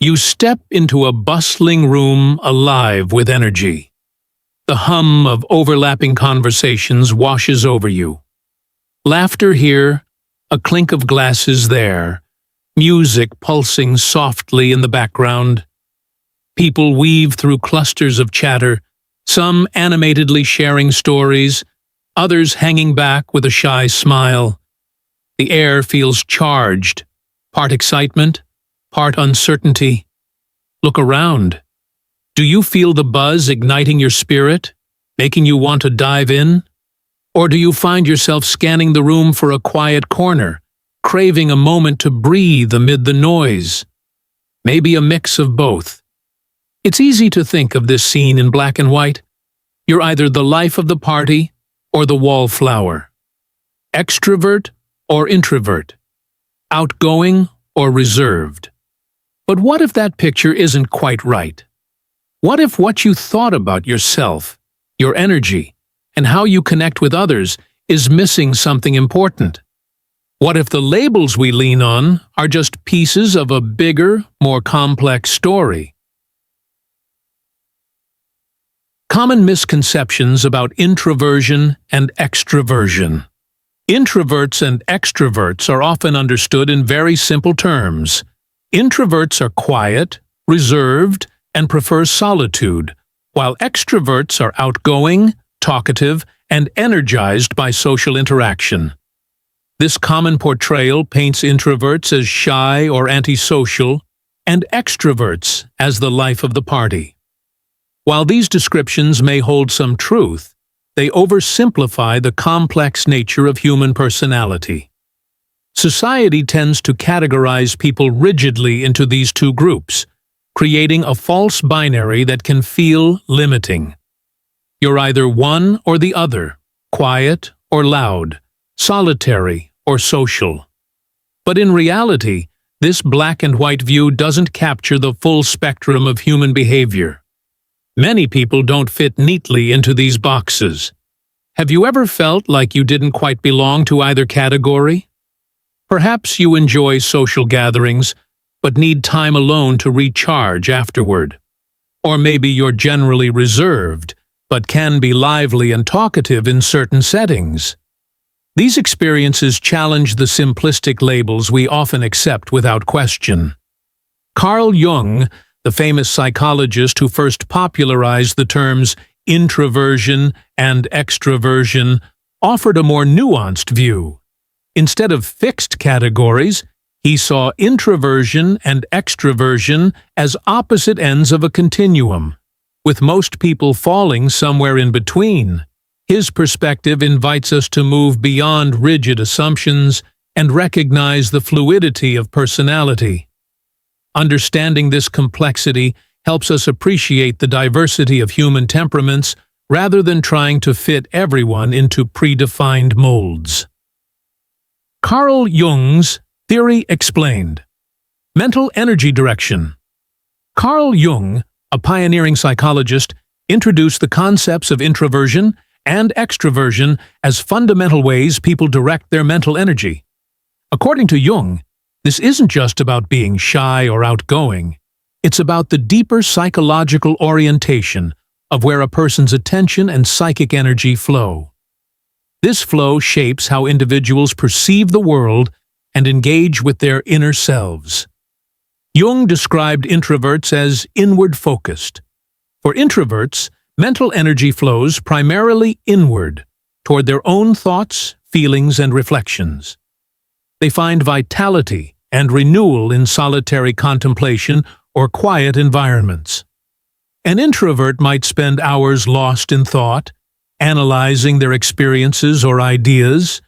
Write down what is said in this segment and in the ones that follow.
You step into a bustling room alive with energy. The hum of overlapping conversations washes over you. Laughter here, a clink of glasses there, music pulsing softly in the background. People weave through clusters of chatter, some animatedly sharing stories, others hanging back with a shy smile. The air feels charged, part excitement, part uncertainty. Look around. Do you feel the buzz igniting your spirit, making you want to dive in? Or do you find yourself scanning the room for a quiet corner, craving a moment to breathe amid the noise? Maybe a mix of both. It's easy to think of this scene in black and white. You're either the life of the party or the wallflower. Extrovert or introvert. Outgoing or reserved. But what if that picture isn't quite right? What if what you thought about yourself, your energy, and how you connect with others is missing something important? What if the labels we lean on are just pieces of a bigger, more complex story? Common misconceptions about introversion and extraversion. Introverts and extroverts are often understood in very simple terms. Introverts are quiet, reserved, and prefer solitude, while extroverts are outgoing, talkative, and energized by social interaction. This common portrayal paints introverts as shy or antisocial, and extroverts as the life of the party. While these descriptions may hold some truth, they oversimplify the complex nature of human personality. Society tends to categorize people rigidly into these two groups, creating a false binary that can feel limiting. You're either one or the other, quiet or loud, solitary or social. But in reality, this black and white view doesn't capture the full spectrum of human behavior. Many people don't fit neatly into these boxes. Have you ever felt like you didn't quite belong to either category? Perhaps you enjoy social gatherings, but need time alone to recharge afterward. Or maybe you're generally reserved, but can be lively and talkative in certain settings. These experiences challenge the simplistic labels we often accept without question. Carl Jung, the famous psychologist who first popularized the terms introversion and extraversion, offered a more nuanced view. Instead of fixed categories, he saw introversion and extraversion as opposite ends of a continuum, with most people falling somewhere in between. His perspective invites us to move beyond rigid assumptions and recognize the fluidity of personality. Understanding this complexity helps us appreciate the diversity of human temperaments rather than trying to fit everyone into predefined molds. Carl Jung's Theory Explained. Mental energy direction. Carl Jung, a pioneering psychologist, introduced the concepts of introversion and extraversion as fundamental ways people direct their mental energy. According to Jung, this isn't just about being shy or outgoing. It's about the deeper psychological orientation of where a person's attention and psychic energy flow. This flow shapes how individuals perceive the world and engage with their inner selves. Jung described introverts as inward-focused. For introverts, mental energy flows primarily inward, toward their own thoughts, feelings, and reflections. They find vitality and renewal in solitary contemplation or quiet environments. An introvert might spend hours lost in thought, analyzing their experiences or ideas,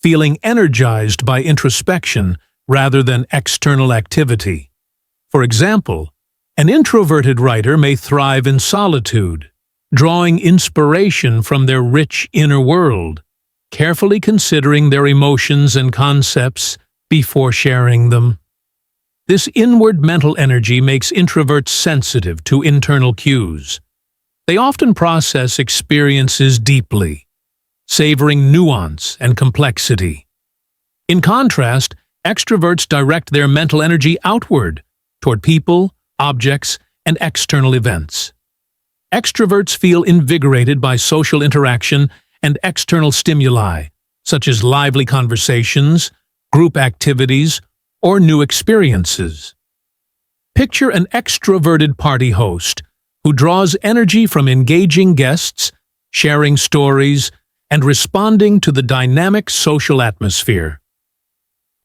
feeling energized by introspection rather than external activity. For example, an introverted writer may thrive in solitude, drawing inspiration from their rich inner world, carefully considering their emotions and concepts before sharing them. This inward mental energy makes introverts sensitive to internal cues. They often process experiences deeply, savoring nuance and complexity. In contrast, extroverts direct their mental energy outward, toward people, objects, and external events. Extroverts feel invigorated by social interaction and external stimuli, such as lively conversations, group activities, or new experiences. Picture an extroverted party host who draws energy from engaging guests, sharing stories, and responding to the dynamic social atmosphere.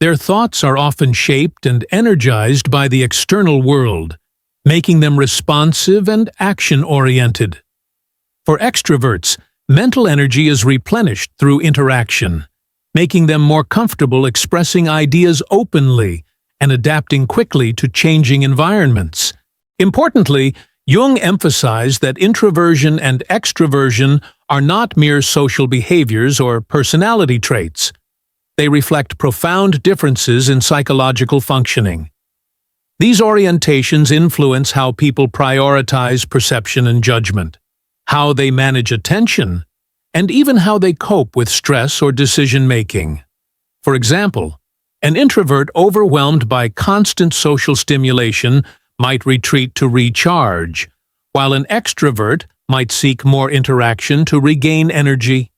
Their thoughts are often shaped and energized by the external world, making them responsive and action-oriented. For extroverts, mental energy is replenished through interaction, making them more comfortable expressing ideas openly and adapting quickly to changing environments. Importantly, Jung emphasized that introversion and extraversion are not mere social behaviors or personality traits. They reflect profound differences in psychological functioning. These orientations influence how people prioritize perception and judgment, how they manage attention, and even how they cope with stress or decision-making. For example, an introvert overwhelmed by constant social stimulation might retreat to recharge, while an extrovert might seek more interaction to regain energy.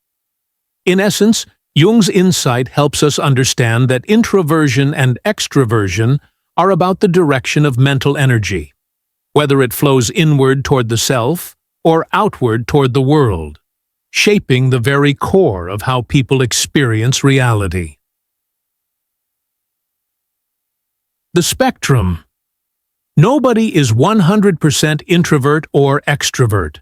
In essence, Jung's insight helps us understand that introversion and extraversion are about the direction of mental energy, whether it flows inward toward the self or outward toward the world, shaping the very core of how people experience reality. The spectrum. Nobody is 100% introvert or extrovert.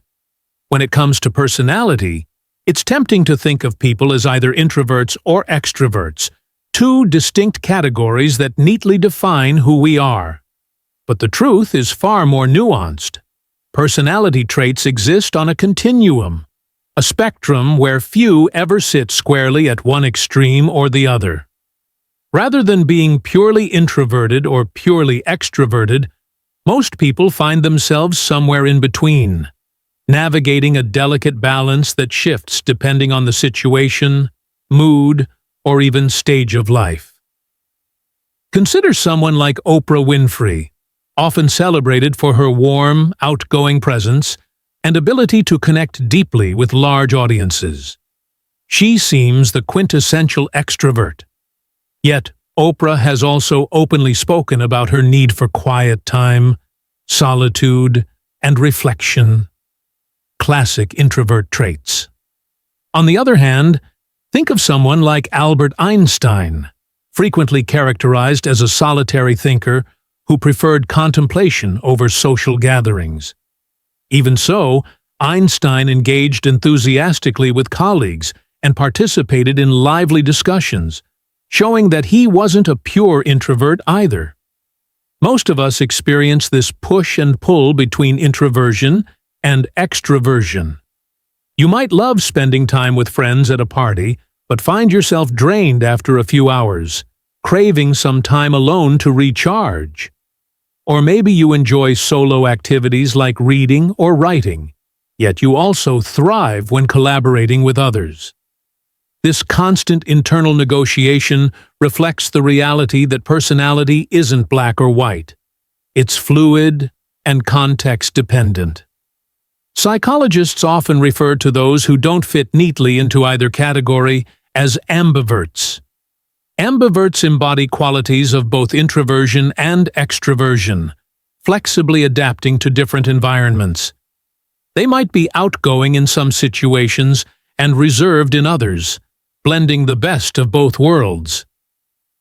When it comes to personality, it's tempting to think of people as either introverts or extroverts, two distinct categories that neatly define who we are. But the truth is far more nuanced. Personality traits exist on a continuum, a spectrum where few ever sit squarely at one extreme or the other. Rather than being purely introverted or purely extroverted, most people find themselves somewhere in between, navigating a delicate balance that shifts depending on the situation, mood, or even stage of life. Consider someone like Oprah Winfrey, often celebrated for her warm, outgoing presence and ability to connect deeply with large audiences. She seems the quintessential extrovert. Yet, Oprah has also openly spoken about her need for quiet time, solitude, and reflection. Classic introvert traits. On the other hand, think of someone like Albert Einstein, frequently characterized as a solitary thinker who preferred contemplation over social gatherings. Even so, Einstein engaged enthusiastically with colleagues and participated in lively discussions, showing that he wasn't a pure introvert either. Most of us experience this push and pull between introversion and extraversion. You might love spending time with friends at a party, but find yourself drained after a few hours, craving some time alone to recharge. Or maybe you enjoy solo activities like reading or writing, yet you also thrive when collaborating with others. This constant internal negotiation reflects the reality that personality isn't black or white. It's fluid and context-dependent. Psychologists often refer to those who don't fit neatly into either category as ambiverts. Ambiverts embody qualities of both introversion and extraversion, flexibly adapting to different environments. They might be outgoing in some situations and reserved in others, blending the best of both worlds.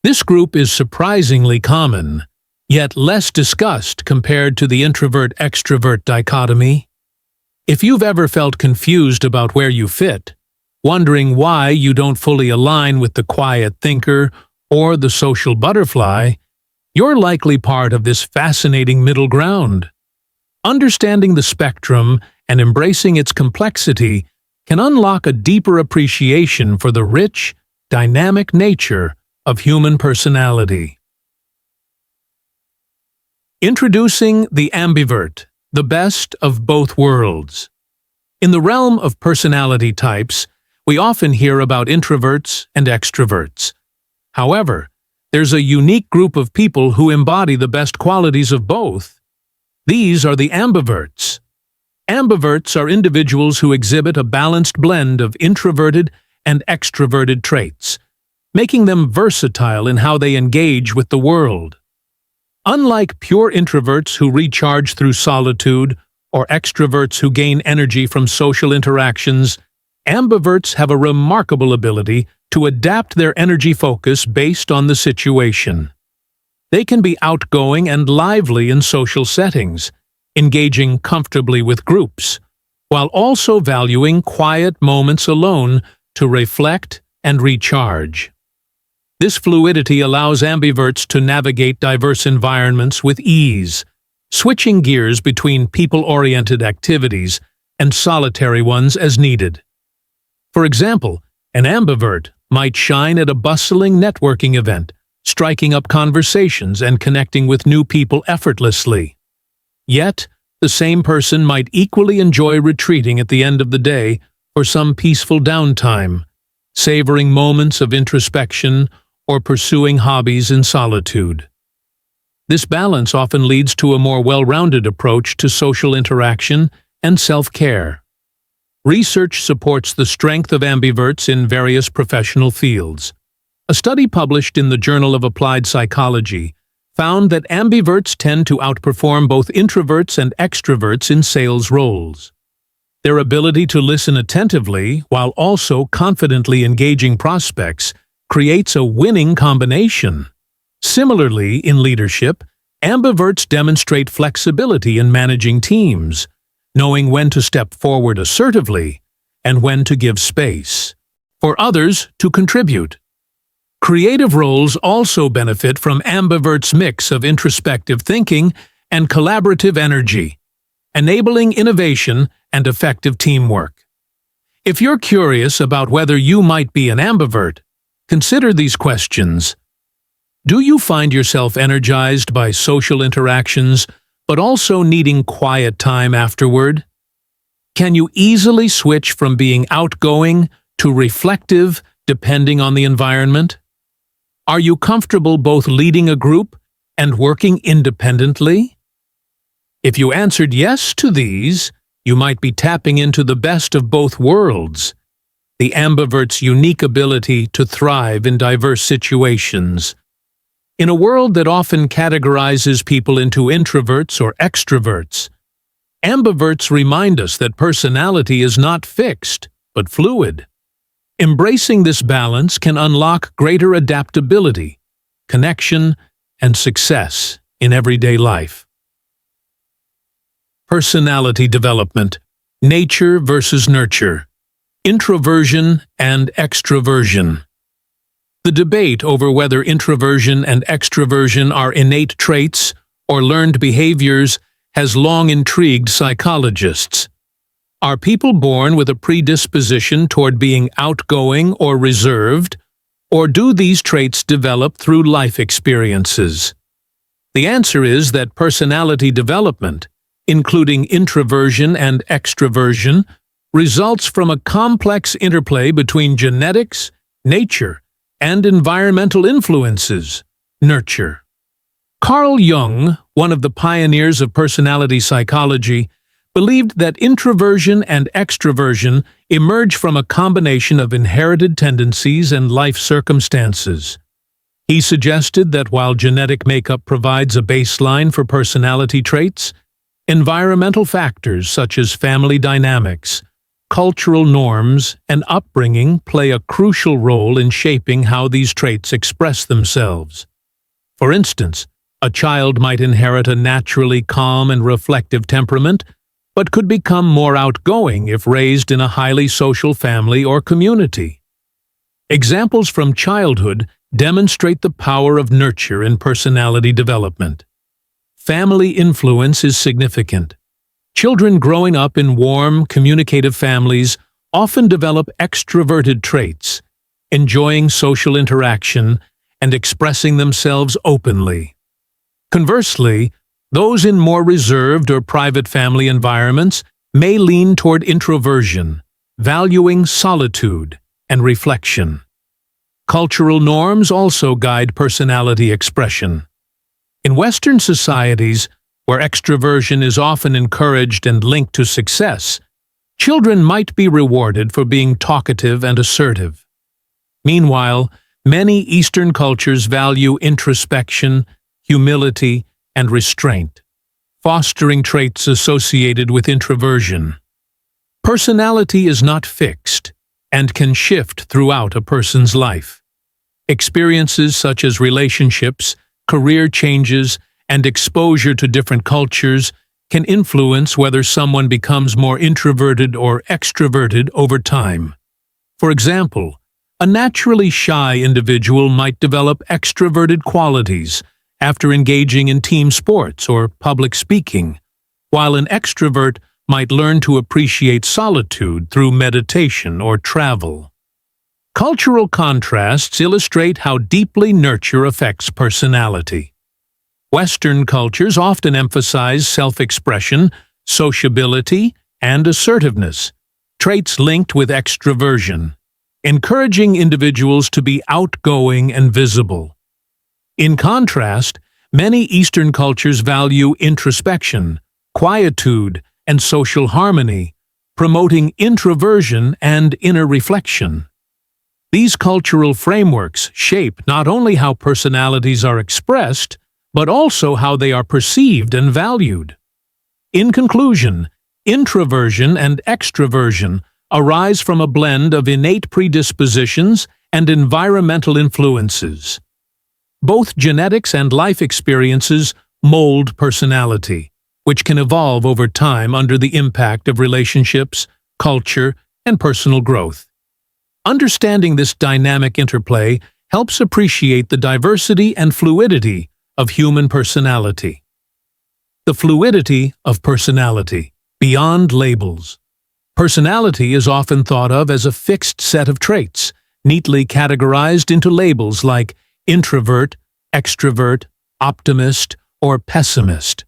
This group is surprisingly common, yet less discussed compared to the introvert-extrovert dichotomy. If you've ever felt confused about where you fit, wondering why you don't fully align with the quiet thinker or the social butterfly, you're likely part of this fascinating middle ground. Understanding the spectrum and embracing its complexity can unlock a deeper appreciation for the rich, dynamic nature of human personality. Introducing the ambivert, the best of both worlds. In the realm of personality types, we often hear about introverts and extroverts. However, there's a unique group of people who embody the best qualities of both. These are the ambiverts. Ambiverts are individuals who exhibit a balanced blend of introverted and extroverted traits, making them versatile in how they engage with the world. Unlike pure introverts who recharge through solitude or extroverts who gain energy from social interactions, ambiverts have a remarkable ability to adapt their energy focus based on the situation. They can be outgoing and lively in social settings, engaging comfortably with groups, while also valuing quiet moments alone to reflect and recharge. This fluidity allows ambiverts to navigate diverse environments with ease, switching gears between people-oriented activities and solitary ones as needed. For example, an ambivert might shine at a bustling networking event, striking up conversations and connecting with new people effortlessly. Yet, the same person might equally enjoy retreating at the end of the day for some peaceful downtime, savoring moments of introspection or pursuing hobbies in solitude. This balance often leads to a more well-rounded approach to social interaction and self-care. Research supports the strength of ambiverts in various professional fields. A study published in the Journal of Applied Psychology found that ambiverts tend to outperform both introverts and extroverts in sales roles. Their ability to listen attentively while also confidently engaging prospects creates a winning combination. Similarly, in leadership, ambiverts demonstrate flexibility in managing teams, knowing when to step forward assertively and when to give space for others to contribute. Creative roles also benefit from ambiverts' mix of introspective thinking and collaborative energy, enabling innovation and effective teamwork. If you're curious about whether you might be an ambivert, consider these questions. Do you find yourself energized by social interactions, but also needing quiet time afterward? Can you easily switch from being outgoing to reflective depending on the environment? Are you comfortable both leading a group and working independently? If you answered yes to these, you might be tapping into the best of both worlds, the ambivert's unique ability to thrive in diverse situations. In a world that often categorizes people into introverts or extroverts, ambiverts remind us that personality is not fixed, but fluid. Embracing this balance can unlock greater adaptability, connection, and success in everyday life. Personality development, nature versus nurture, introversion and extraversion. The debate over whether introversion and extraversion are innate traits or learned behaviors has long intrigued psychologists. Are people born with a predisposition toward being outgoing or reserved, or do these traits develop through life experiences? The answer is that personality development, including introversion and extraversion, results from a complex interplay between genetics, nature, and environmental influences, nurture. Carl Jung, one of the pioneers of personality psychology, believed that introversion and extraversion emerge from a combination of inherited tendencies and life circumstances. He suggested that while genetic makeup provides a baseline for personality traits, environmental factors such as family dynamics, cultural norms, and upbringing play a crucial role in shaping how these traits express themselves. For instance, a child might inherit a naturally calm and reflective temperament, but could become more outgoing if raised in a highly social family or community. Examples from childhood demonstrate the power of nurture in personality development. Family influence is significant. Children growing up in warm, communicative families often develop extroverted traits, enjoying social interaction and expressing themselves openly. Conversely, those in more reserved or private family environments may lean toward introversion, valuing solitude and reflection. Cultural norms also guide personality expression. In Western societies, where extraversion is often encouraged and linked to success, children might be rewarded for being talkative and assertive. Meanwhile, many Eastern cultures value introspection, humility, and restraint, fostering traits associated with introversion. Personality is not fixed and can shift throughout a person's life. Experiences such as relationships, career changes, and exposure to different cultures can influence whether someone becomes more introverted or extroverted over time. For example, a naturally shy individual might develop extroverted qualities after engaging in team sports or public speaking, while an extrovert might learn to appreciate solitude through meditation or travel. Cultural contrasts illustrate how deeply nurture affects personality. Western cultures often emphasize self-expression, sociability, and assertiveness, traits linked with extraversion, encouraging individuals to be outgoing and visible. In contrast, many Eastern cultures value introspection, quietude, and social harmony, promoting introversion and inner reflection. These cultural frameworks shape not only how personalities are expressed, but also how they are perceived and valued. In conclusion, introversion and extraversion arise from a blend of innate predispositions and environmental influences. Both genetics and life experiences mold personality, which can evolve over time under the impact of relationships, culture, and personal growth. Understanding this dynamic interplay helps appreciate the diversity and fluidity of human personality. The fluidity of personality, beyond labels. Personality is often thought of as a fixed set of traits, neatly categorized into labels like introvert, extrovert, optimist, or pessimist.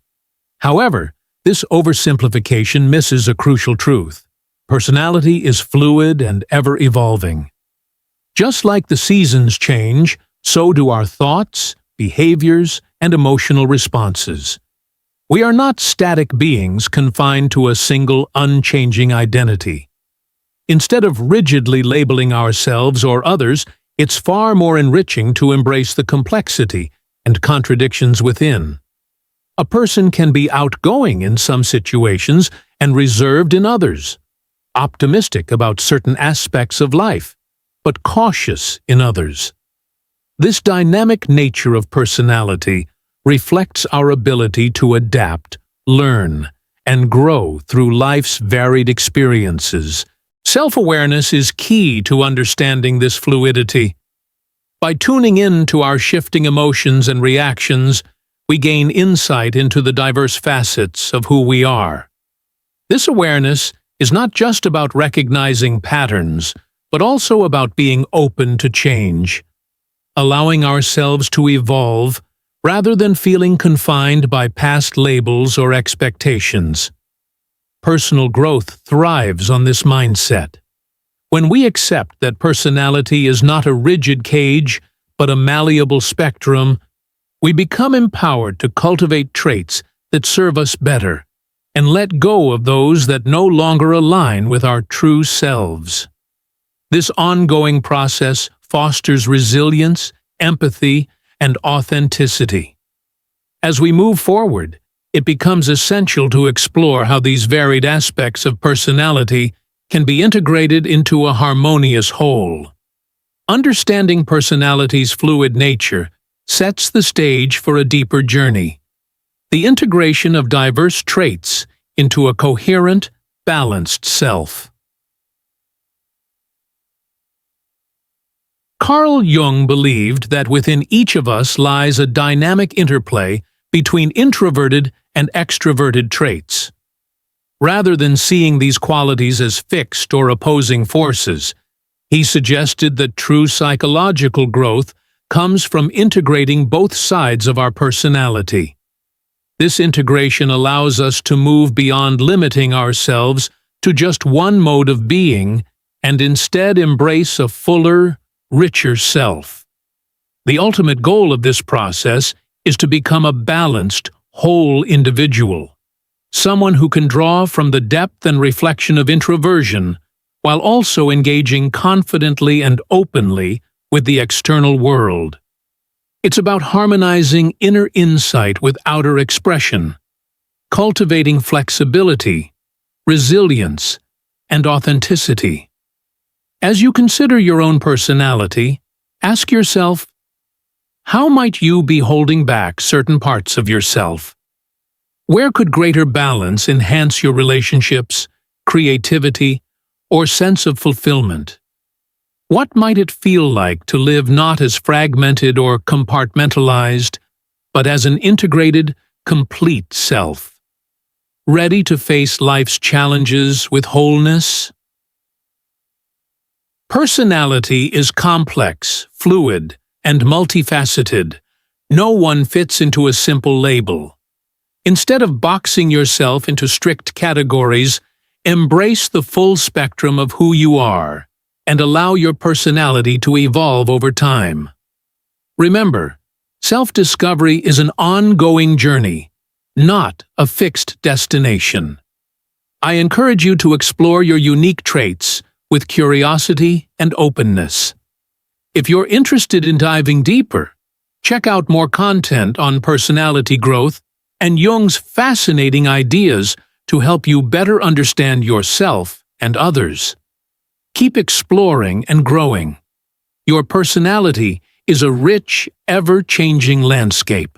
However, this oversimplification misses a crucial truth. Personality is fluid and ever-evolving. Just like the seasons change, so do our thoughts, behaviors, and emotional responses. We are not static beings confined to a single unchanging identity. Instead of rigidly labeling ourselves or others, it's far more enriching to embrace the complexity and contradictions within. A person can be outgoing in some situations and reserved in others, optimistic about certain aspects of life, but cautious in others. This dynamic nature of personality reflects our ability to adapt, learn, and grow through life's varied experiences. Self-awareness is key to understanding this fluidity. By tuning in to our shifting emotions and reactions, we gain insight into the diverse facets of who we are. This awareness is not just about recognizing patterns, but also about being open to change, allowing ourselves to evolve rather than feeling confined by past labels or expectations. Personal growth thrives on this mindset. When we accept that personality is not a rigid cage, but a malleable spectrum, we become empowered to cultivate traits that serve us better and let go of those that no longer align with our true selves. This ongoing process fosters resilience, empathy, and authenticity. As we move forward, it becomes essential to explore how these varied aspects of personality can be integrated into a harmonious whole. Understanding personality's fluid nature sets the stage for a deeper journey. The integration of diverse traits into a coherent, balanced self. Carl Jung believed that within each of us lies a dynamic interplay between introverted and extroverted traits. Rather than seeing these qualities as fixed or opposing forces, he suggested that true psychological growth comes from integrating both sides of our personality. This integration allows us to move beyond limiting ourselves to just one mode of being and instead embrace a fuller, richer self. The ultimate goal of this process is to become a balanced, whole individual, someone who can draw from the depth and reflection of introversion while also engaging confidently and openly with the external world. It's about harmonizing inner insight with outer expression, cultivating flexibility, resilience, and authenticity. As you consider your own personality, ask yourself, how might you be holding back certain parts of yourself? Where could greater balance enhance your relationships, creativity, or sense of fulfillment? What might it feel like to live not as fragmented or compartmentalized, but as an integrated, complete self? Ready to face life's challenges with wholeness? Personality is complex, fluid, and multifaceted. No one fits into a simple label. Instead of boxing yourself into strict categories, embrace the full spectrum of who you are and allow your personality to evolve over time. Remember, self-discovery is an ongoing journey, not a fixed destination. I encourage you to explore your unique traits with curiosity and openness. If you're interested in diving deeper, check out more content on personality growth and Jung's fascinating ideas to help you better understand yourself and others. Keep exploring and growing. Your personality is a rich, ever-changing landscape.